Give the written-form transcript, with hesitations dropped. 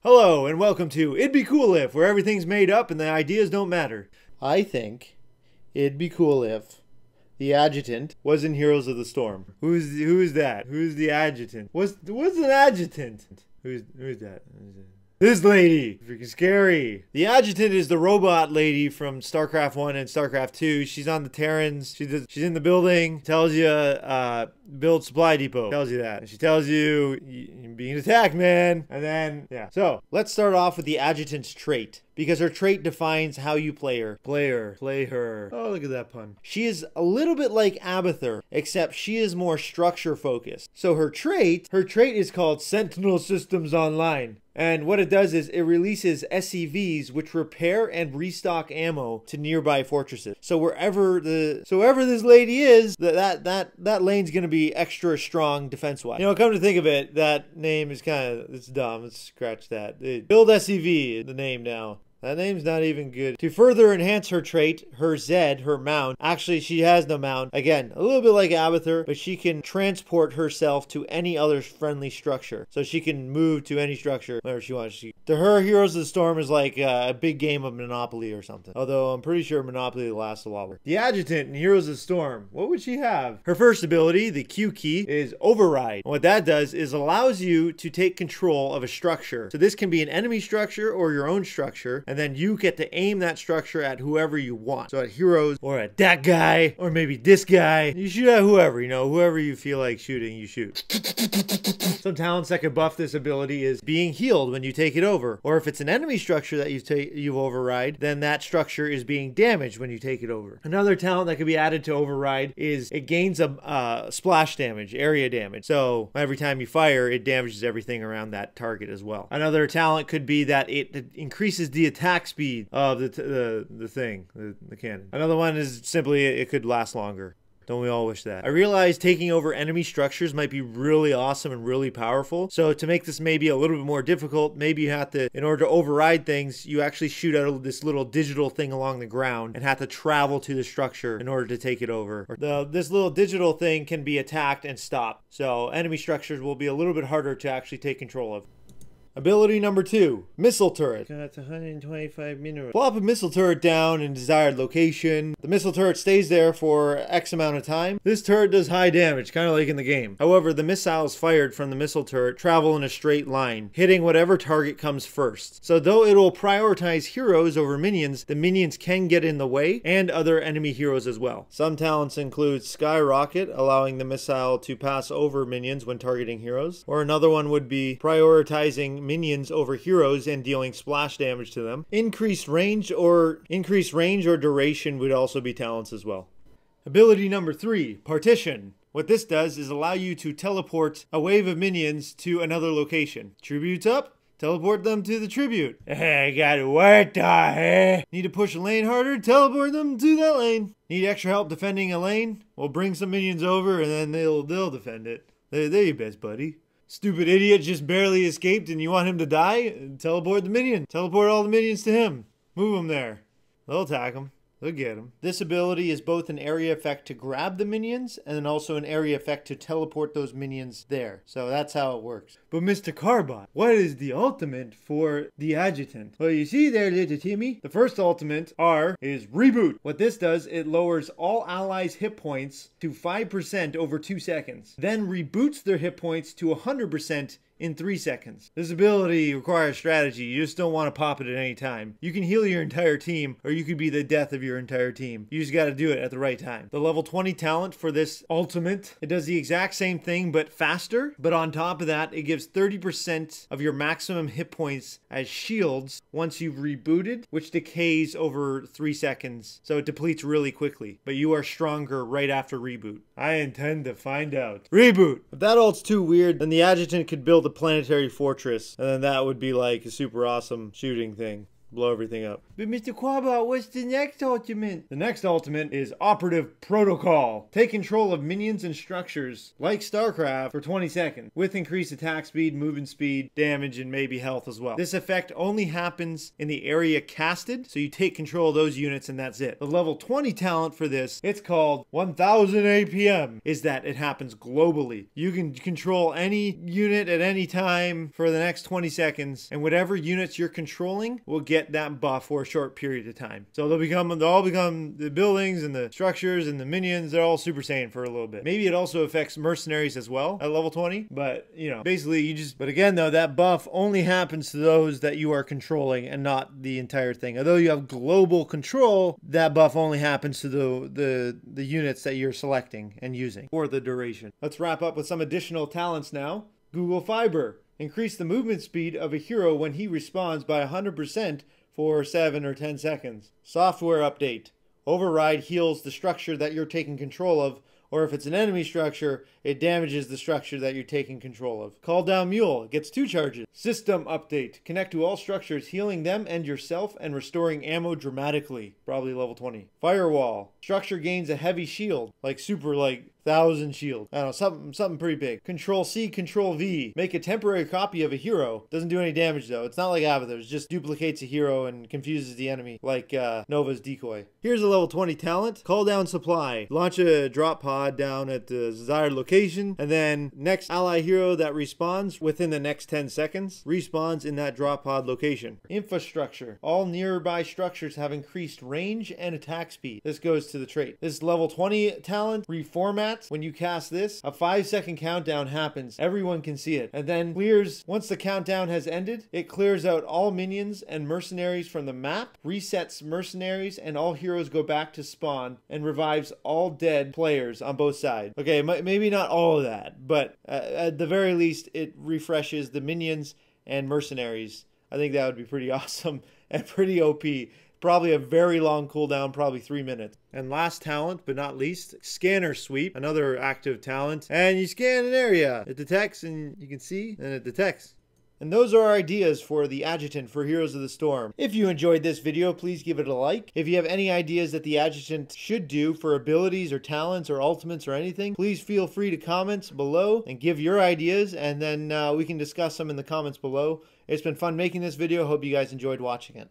Hello and welcome to idBeCoolif, where everything's made up and the ideas don't matter. I think it'd be cool if the Adjutant was in Heroes of the Storm. Who's that? Who's the Adjutant? What's an Adjutant? Who's that? This lady! Freaking scary. The Adjutant is the robot lady from StarCraft 1 and StarCraft 2. She's on the Terrans. She's in the building. Tells you, build supply depot. Tells you that. And she tells you, you're being attacked, man. And then, yeah. So, let's start off with the Adjutant's trait, because her trait defines how you play her. Play her. Oh, look at that pun. She is a little bit like Abathur, except she is more structure focused. So her trait is called Sentinel Systems Online. And what it does is it releases SCVs which repair and restock ammo to nearby fortresses. So wherever this lady is, that lane's gonna be extra strong defense-wise. You know, come to think of it, that name is it's dumb. Let's scratch that. Build SCV, the name now. That name's not even good. To further enhance her trait, her Zed, her mount, actually she has no mount. Again, a little bit like Abathur, but she can transport herself to any other friendly structure. So she can move to any structure whenever she wants. To her, Heroes of the Storm is like a big game of Monopoly or something. Although I'm pretty sure Monopoly lasts a lot longer. The Adjutant in Heroes of the Storm, what would she have? Her first ability, the Q key, is Override. And what that does is allows you to take control of a structure. So this can be an enemy structure or your own structure. And then you get to aim that structure at whoever you want. So at heroes, or at that guy, or maybe this guy. You shoot at whoever, you know, whoever you feel like shooting, you shoot. Some talents that can buff this ability is being healed when you take it over. Or if it's an enemy structure that you've override, then that structure is being damaged when you take it over. Another talent that can be added to override is it gains a splash damage, area damage. So every time you fire, it damages everything around that target as well. Another talent could be that it increases the attack speed of the cannon. Another one is simply it could last longer. Don't we all wish that? I realize taking over enemy structures might be really awesome and really powerful. So to make this maybe a little bit more difficult, maybe you have to, in order to override things, you actually shoot out this little digital thing along the ground and have to travel to the structure in order to take it over. This little digital thing can be attacked and stopped. So enemy structures will be a little bit harder to actually take control of. Ability number 2, Missile Turret. That's 125 minerals. Plop a missile turret down in desired location. The missile turret stays there for X amount of time. This turret does high damage, kind of like in the game. However, the missiles fired from the missile turret travel in a straight line, hitting whatever target comes first. So though it will prioritize heroes over minions, the minions can get in the way, and other enemy heroes as well. Some talents include Skyrocket, allowing the missile to pass over minions when targeting heroes. Or another one would be prioritizing minions over heroes and dealing splash damage to them. Increased range or duration would also be talents as well. Ability number 3, Partition. What this does is allow you to teleport a wave of minions to another location. Tributes up, teleport them to the tribute. Hey, got it worked out, hey? Need to push a lane harder, teleport them to that lane. Need extra help defending a lane? Well, bring some minions over and then they'll defend it. They're your best buddy. Stupid idiot just barely escaped and you want him to die? Teleport the minion. Teleport all the minions to him. Move them there. They'll attack him. They'll get him. This ability is both an area effect to grab the minions and then also an area effect to teleport those minions there. So that's how it works. But Mr. Carbot, what is the ultimate for the Adjutant? Well, you see there, little Timmy, the first ultimate, R, is Reboot. What this does, it lowers all allies' hit points to 5% over 2 seconds. Then reboots their hit points to 100% in 3 seconds. This ability requires strategy. You just don't want to pop it at any time. You can heal your entire team, or you could be the death of your entire team. You just got to do it at the right time. The level 20 talent for this ultimate, it does the exact same thing but faster, but on top of that, it gives 30% of your maximum hit points as shields once you've rebooted, which decays over 3 seconds. So it depletes really quickly, but you are stronger right after reboot. I intend to find out. Reboot! If that ult's too weird, then the Adjutant could build a planetary fortress, and then that would be like a super awesome shooting thing. blow everything up. But Mr. Quabba, what's the next ultimate? The next ultimate is Operative Protocol. Take control of minions and structures, like StarCraft, for 20 seconds, with increased attack speed, movement speed, damage, and maybe health as well. This effect only happens in the area casted, so you take control of those units and that's it. The level 20 talent for this, it's called 1000 APM, is that it happens globally. You can control any unit at any time for the next 20 seconds, and whatever units you're controlling will get that buff for a short period of time. So they'll all become the buildings and the structures and the minions, they're all Super Saiyan for a little bit. Maybe it also affects mercenaries as well at level 20, but you know, basically but again though, that buff only happens to those that you are controlling and not the entire thing. Although you have global control, that buff only happens to the units that you're selecting and using for the duration. Let's wrap up with some additional talents now. Google Fiber. Increase the movement speed of a hero when he respawns by 100% for 7 or 10 seconds. Software update. Override heals the structure that you're taking control of, or if it's an enemy structure, it damages the structure that you're taking control of. Call down Mule gets 2 charges. System update. Connect to all structures, healing them and yourself and restoring ammo dramatically. Probably level 20. Firewall. Structure gains a heavy shield, like 1,000 shield. I don't know, something pretty big. Control C, Control V. Make a temporary copy of a hero. Doesn't do any damage though. It's not like Avatar. It just duplicates a hero and confuses the enemy, like Nova's decoy. Here's a level 20 talent. Call down supply. Launch a drop pod down at the desired location, and then next ally hero that respawns within the next 10 seconds respawns in that drop pod location. Infrastructure. All nearby structures have increased range and attack speed. This goes to the trait. This level 20 talent reformats. When you cast this, a 5-second countdown happens. Everyone can see it. And then clears, once the countdown has ended, it clears out all minions and mercenaries from the map, resets mercenaries, and all heroes go back to spawn, and revives all dead players on both sides. Okay, maybe not all of that, but at the very least, it refreshes the minions and mercenaries. I think that would be pretty awesome and pretty OP. Probably a very long cooldown, probably 3 minutes. And last talent, but not least, Scanner Sweep, another active talent. And you scan an area. It detects, and you can see, and it detects. And those are our ideas for the Adjutant for Heroes of the Storm. If you enjoyed this video, please give it a like. If you have any ideas that the Adjutant should do for abilities or talents or ultimates or anything, please feel free to comment below and give your ideas, and then we can discuss them in the comments below. It's been fun making this video. Hope you guys enjoyed watching it.